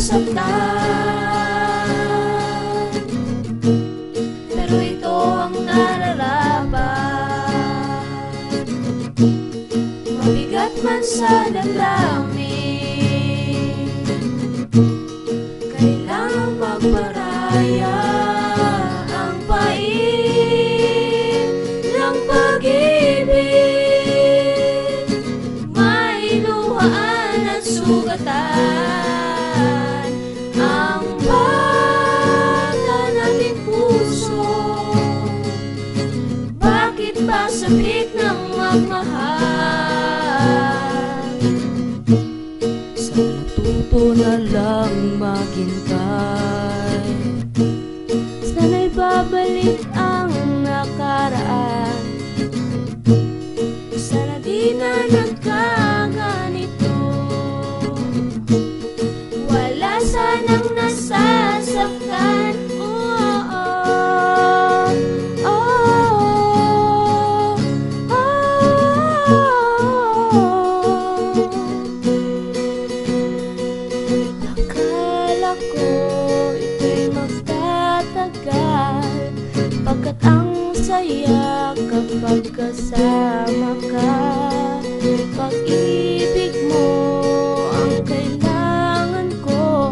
masaktan, pero ito ang nararapat. Mabigat man sa damdamin, kailangan magparaya ang pait ng pag-ibig. May luhaan at sugatan ang bata nating puso. Bakit ba sabik ng magmahal? Sana tuto na lang maghintay. Sana'y babalik ang nakaraan. Sana di na nagkaganito. Wala sanang nasasaktan. Akala ko ito'y magtatagal, pagkat ang saya kapag kasama ka. Pag-ibig mo ang kailangan ko,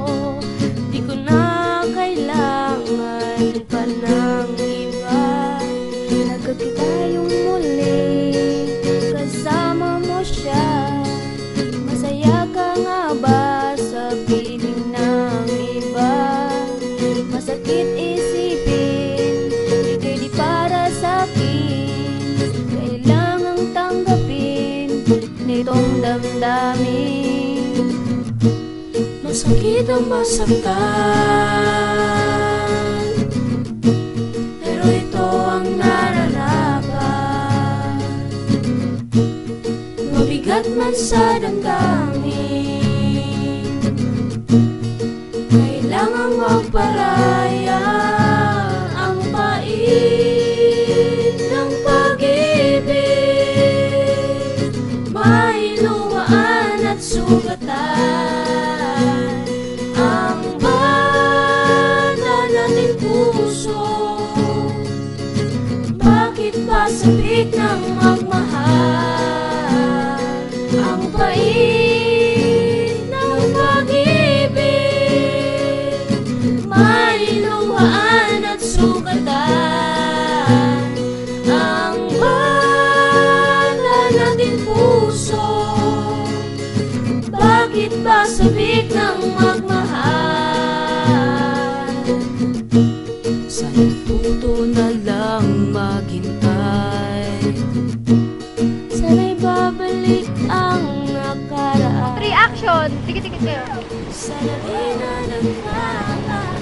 di ko na kailangan pa ng iba. Nagkakita tayong muli, kasama mo siya. Masaya ka nga ba sa piling ng iba? Masakit isipin, ika'y di para sa'kin. Kailangang tanggapin nitong damdamin. Masakit ang masaktan, pero ito ang nararapat. Mabigat man sa damdamin, kailangang magparaya ang pait ng pag-ibig. May luhaan at sugatan ang bata nating puso. Bakit ba sabik ng magmahal ang pait ng pag-ibig? May luhaan at sugatan ang bata nating puso. Bakit ba sabik ng magmahal? Sana tuto na lang maghintay. Sana'y babalik ang nakaraan. Reaction! Tikit-tikit kayo. Sana di na nagkakaroon.